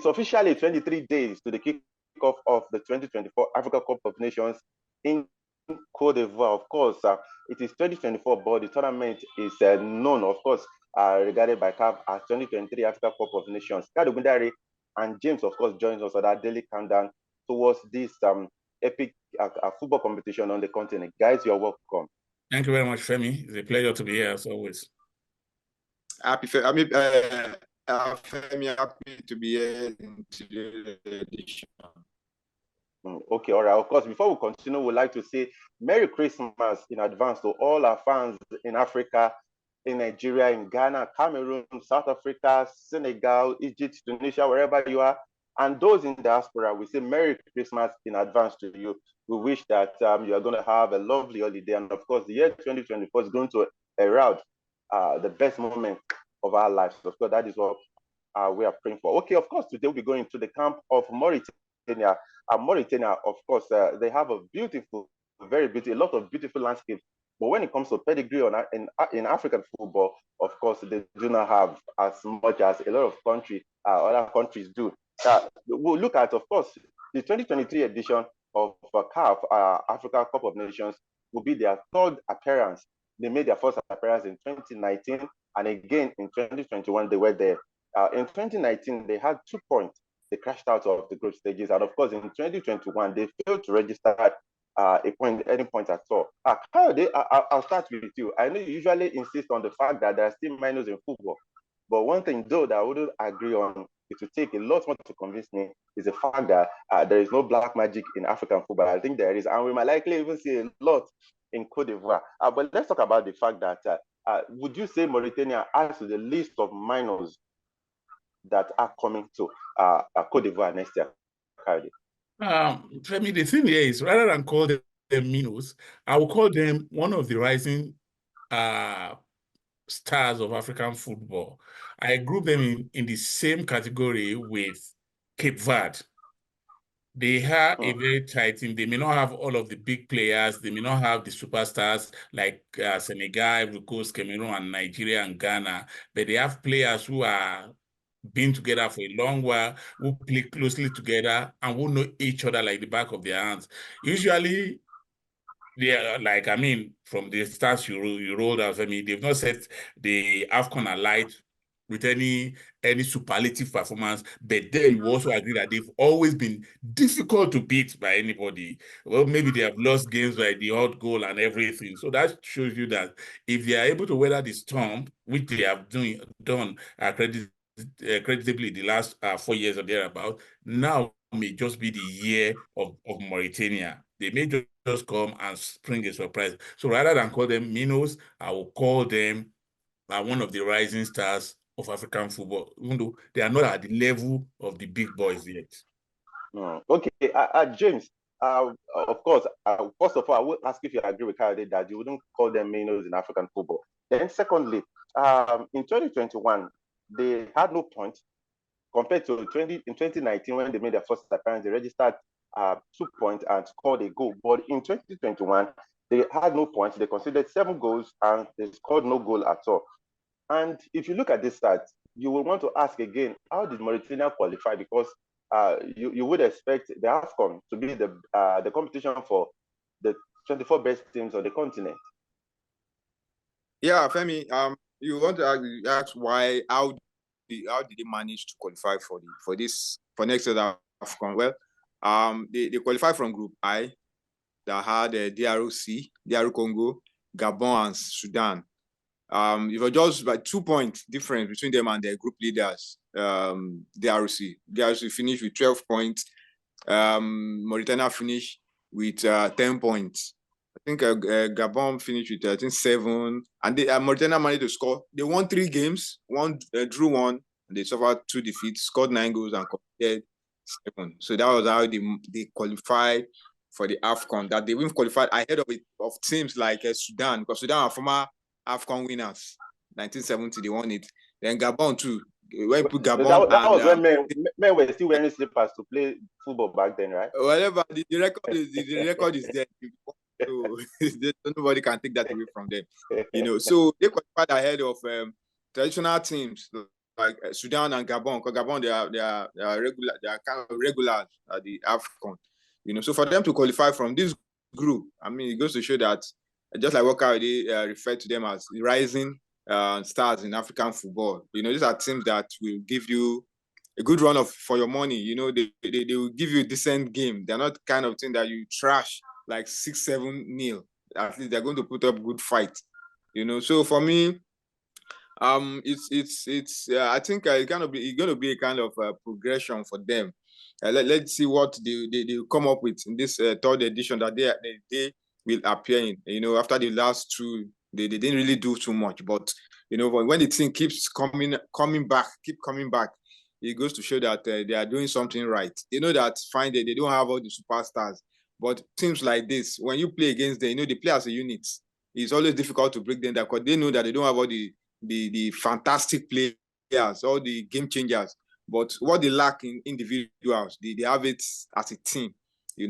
officially 23 days to the kickoff of the 2024 Africa Cup of Nations in Cote d'Ivoire. Of course, it is 2024, but the tournament is known, of course, regarded by CAF as 2023 Africa Cup of Nations. Kado Gundari and James, of course, joins us on that daily countdown towards this epic football competition on the continent. Guys, you're welcome. Thank you very much, Femi. It's a pleasure to be here as always. Femi, happy to be here in today's edition. Okay, all right. Of course, before we continue, we'd like to say Merry Christmas in advance to all our fans in Africa, in Nigeria, in Ghana, Cameroon, South Africa, Senegal, Egypt, Tunisia, wherever you are. And those in diaspora, we say Merry Christmas in advance to you. We wish that you are going to have a lovely holiday. And of course, the year 2024 is going to herald the best moment of our lives. Of course, that is what we are praying for. Okay, of course, today we'll be going to the camp of Mauritania. Mauritania, of course, they have a beautiful, a lot of beautiful landscapes. But when it comes to pedigree in African football, of course, they do not have as much as a lot of other countries do. We'll look at, of course, the 2023 edition of CAF, Africa Cup of Nations, will be their third appearance. They made their first appearance in 2019, and again in 2021, they were there. In 2019, they had 2 points. They crashed out of the group stages. And of course, in 2021, they failed to register any point at all. I'll start with you. I know you usually insist on the fact that there are still minors in football. But one thing, though, that I wouldn't agree on, it would take a lot more to convince me, is the fact that there is no black magic in African football. I think there is. And we might likely even see a lot in Cote d'Ivoire. But let's talk about the fact that, would you say Mauritania adds to the list of minors that are coming to Cote d'Ivoire next year? Femi, the thing here is, rather than call them minnows, I will call them one of the rising stars of African football. I group them in the same category with Cape Verde. They have a very tight team. They may not have all of the big players. They may not have the superstars like Senegal, Ivory Coast, Cameroon, and Nigeria and Ghana, but they have players who are been together for a long while, who play closely together, and who know each other like the back of their hands. Usually, they are from the stats you rolled out, they've not set the AFCON alight with any superlative performance, but then you also agree that they've always been difficult to beat by anybody. Well, maybe they have lost games by the odd goal and everything. So that shows you that if they are able to weather the storm, which they have done creditably the last 4 years or thereabout, now may just be the year of Mauritania. They may just come and spring a surprise. So rather than call them minnows, I will call them one of the rising stars of African football, even though they are not at the level of the big boys yet. Okay, James, of course, first of all, I will ask if you agree with Kayode that you wouldn't call them minnows in African football. Then secondly, in 2021, they had no points compared to in 2019 when they made their first appearance. They registered 2 points and scored a goal. But in 2021, they had no points. They conceded 7 goals and they scored no goal at all. And if you look at this stats, you will want to ask again, how did Mauritania qualify? Because you would expect the AFCON to be the competition for the 24 best teams on the continent. Yeah, Femi, you want to ask why? How did they manage to qualify for next year's AFCON? Well, they qualified from Group I that had DR Congo, Gabon, and Sudan. It was just like 2 points difference between them and their group leaders. DRC finished with 12 points. Mauritania finished with 10 points. I think Gabon finished with 7, and Mauritania managed to score. They won 3 games, drew 1, and they suffered 2 defeats, scored 9 goals and conceded 7. So that was how they qualified for the AFCON. That they even qualified ahead of teams like Sudan, because Sudan are former AFCON winners. 1970, they won it. Then Gabon too. When you put Gabon, that was when men were still wearing slippers to play football back then, right? Whatever the record is there. So nobody can take that away from them. So they qualified ahead of traditional teams like Sudan and Gabon. Because Gabon, they are regular, they are kind of regulars at the AFCON. So for them to qualify from this group, I mean, it goes to show that just like what already referred to them as rising stars in African football. These are teams that will give you a good run for your money. They will give you a decent game. They're not kind of thing that you trash like 6-7-0. At least they're going to put up good fight. So for me, it's I think it's going to be a kind of progression for them. Let's see what they come up with in this third edition that they will appear in. After the last two, they didn't really do too much, but when the team keeps coming back, it goes to show that they are doing something right. They know that fine, they don't have all the superstars, but teams like this, when you play against them, they play as a unit. It's always difficult to break them down because they know that they don't have all the fantastic players, all the game changers, but what they lack in individuals, they have it as a team.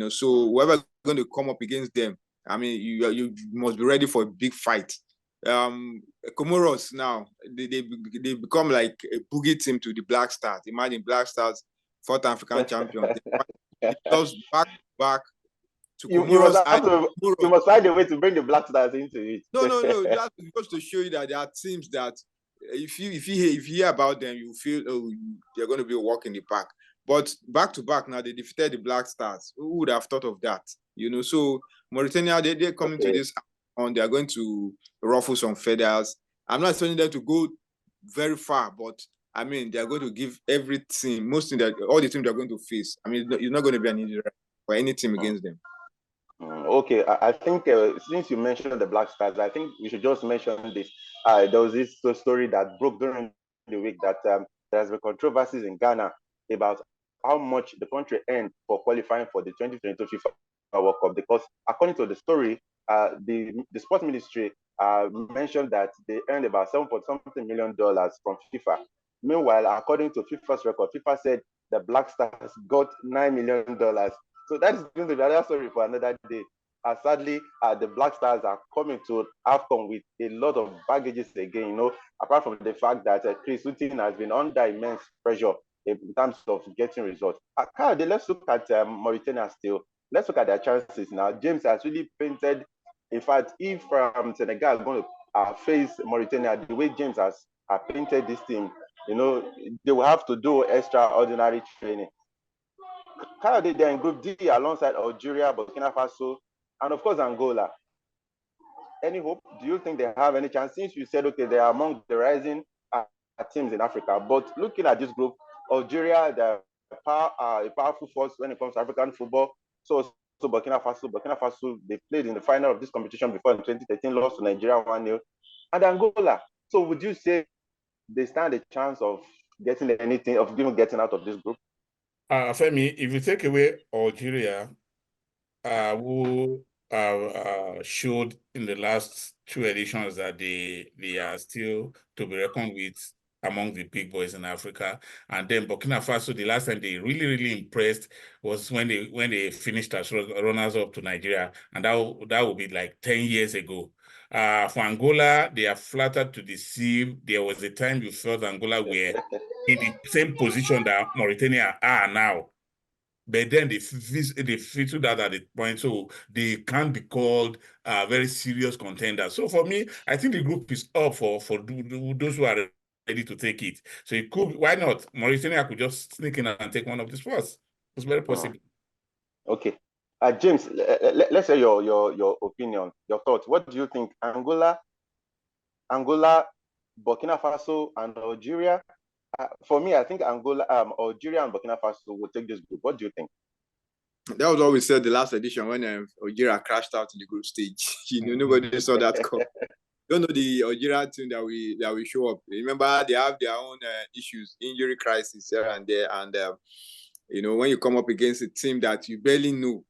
So whoever going to come up against them, I mean, you must be ready for a big fight. Comoros now, they become like a boogie team to the Black Stars. Imagine Black Stars, 4th African champion. They lost back to back to Comoros. You must find a way to bring the Black Stars into it. No. That's just to show you that there are teams that if you hear about them, you feel they're going to be a walk in the park. But back to back now, they defeated the Black Stars. Who would have thought of that? So Mauritania, they're coming to this on. They are going to ruffle some feathers. I'm not expecting them to go very far, but I mean, they are going to give every team, all the teams they're going to face. I mean, it's not going to be an easy ride for any team against them. Okay, I think since you mentioned the Black Stars, I think we should just mention this. There was this story that broke during the week that there has been controversies in Ghana about how much the country earned for qualifying for the 2022 FIFA World Cup. Because according to the story, the sports ministry mentioned that they earned about $7.something million from FIFA. Meanwhile, according to FIFA's record, FIFA said the Black Stars got $9 million. So that is going to be another story for another day. Sadly, the Black Stars are coming to AFCON with a lot of baggages again, apart from the fact that Chris Hughton has been under immense pressure in terms of getting results. Let's look at Mauritania still. Let's look at their chances now. James has really painted, in fact, if Senegal is going to face Mauritania, the way James has painted this team, they will have to do extraordinary training. They're in Group D alongside Algeria, Burkina Faso, and of course Angola. Any hope? Do you think they have any chance? Since you said, okay, they are among the rising teams in Africa, but looking at this group, Algeria, they're a powerful force when it comes to African football. So Burkina Faso, they played in the final of this competition before in 2013, lost to Nigeria 1-0. And Angola. So would you say they stand a chance of getting getting out of this group? Femi, if you take away Algeria, who showed in the last two editions that they are still to be reckoned with among the big boys in Africa, and then Burkina Faso, the last time they really impressed was when they finished as runners-up to Nigeria, and that would be like 10 years ago. For Angola, they are flattered to deceive. There was a time you felt Angola were in the same position that Mauritania are now. But then they fizzled out at the point, so they can't be called very serious contenders. So for me, I think the group is up for those who are ready to take it. So it could, why not? Mauritania could just sneak in and take one of the spots. It's very possible. Okay. James, let's say your opinion, your thoughts. What do you think? Angola, Burkina Faso, and Algeria? For me, I think Angola, Algeria, and Burkina Faso will take this group. What do you think? That was what we said the last edition when Algeria crashed out in the group stage. Nobody saw that come. Don't know the Algeria team that we show up. Remember, they have their own issues, injury crisis here and there, and when you come up against a team that you barely know,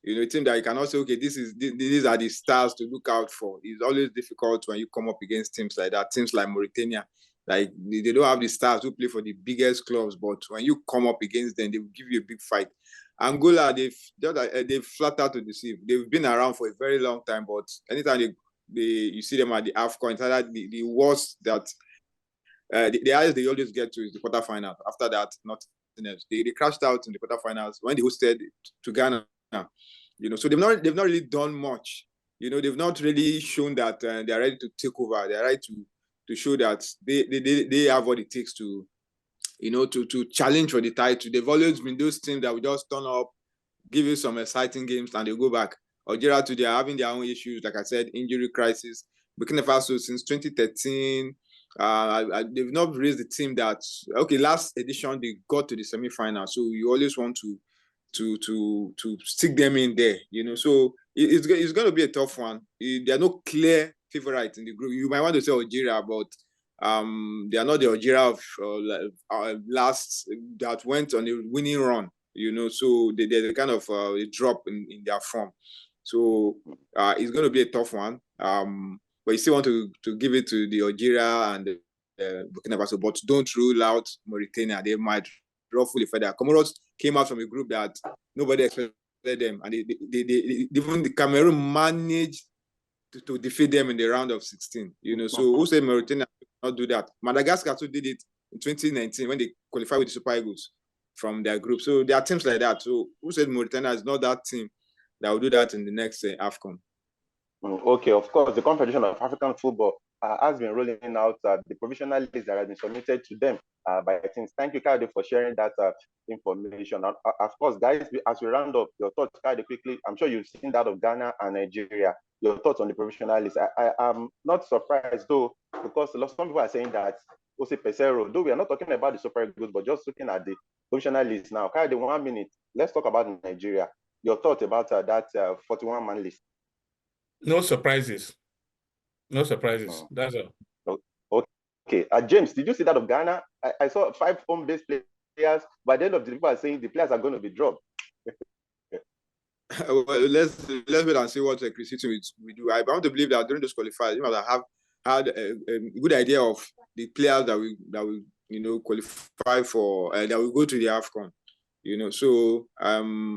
a team that you cannot say, okay, these are the stars to look out for. It's always difficult when you come up against teams like that. Teams like Mauritania, like they don't have the stars who play for the biggest clubs, but when you come up against them, they will give you a big fight. Angola, they've flat out to deceive. They've been around for a very long time, but anytime you see them at the AFCON, it's like the worst that the highest they always get to is the quarterfinals. After that, nothing else. They crashed out in the quarterfinals when they hosted to Ghana. So they've not really done much. They've not really shown that they are ready to take over. They are ready to show that they have what it takes to challenge for the title. They've always been those teams that will just turn up, give you some exciting games, and they'll go back. Algeria today are having their own issues, like I said, injury crisis. Burkina Faso since 2013, they've not raised the team that, okay, last edition they got to the semi-final, so you always want to stick them in there, So it's going to be a tough one. There are no clear favorites in the group. You might want to say Algeria, but they are not the Algeria of last that went on a winning run, So there's a kind of a drop in their form. So it's going to be a tough one. But you still want to give it to the Algeria and the Burkina Faso, but don't rule out Mauritania. They might ruffle the feather. Comoros came out from a group that nobody expected them, and even the Cameroon managed to defeat them in the round of 16. So who said Mauritania could not do that? Madagascar too did it in 2019 when they qualified with the Super Eagles from their group. So there are teams like that. So who said Mauritania is not that team that will do that in the next AFCON? Okay, of course, the Confederation of African Football has been rolling out the provisional list that has been submitted to them by teams. Thank you, Kade, for sharing that information. Of course, guys, as we round up, your thoughts, Kade, quickly. I'm sure you've seen that of Ghana and Nigeria. Your thoughts on the provisional list. I am not surprised, though, because some people are saying that Ose Pesero, though we are not talking about the Super Eagles, but just looking at the provisional list now. Kade, 1 minute. Let's talk about Nigeria. Your thoughts about that 41-man list. No surprises. No surprises. That's all. Okay. James, did you see that of Ghana? I saw 5 home-based players. By the end of the people are saying the players are going to be dropped. Well, let's wait and see what Chris will do. I want to believe that during those qualifiers, you must have had a good idea of the players that will qualify for that will go to the AFCON. So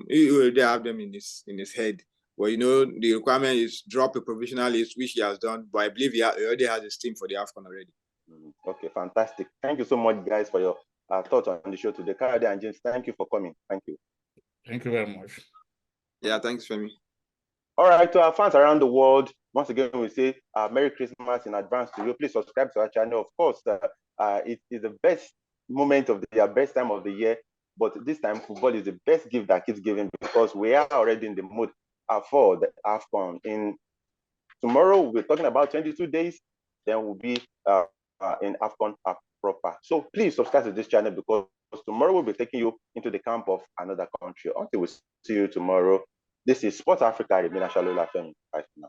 he already have them in his head. Well, the requirement is drop a provisional list, which he has done, but I believe he already has his team for the AFCON already. Okay, fantastic. Thank you so much, guys, for your thoughts on the show today. Kade and James, thank you for coming. Thank you. Thank you very much. Yeah, thanks, Femi. All right, to our fans around the world, once again, we say Merry Christmas in advance to you. Please subscribe to our channel. Of course, it is the best moment of the year, best time of the year. But this time, football is the best gift that keeps giving because we are already in the mood for the AFCON. Tomorrow, we're talking about 22 days. Then we'll be in AFCON proper. So please subscribe to this channel because tomorrow we'll be taking you into the camp of another country. Until we see you tomorrow, this is Sports Africa. Bye for now.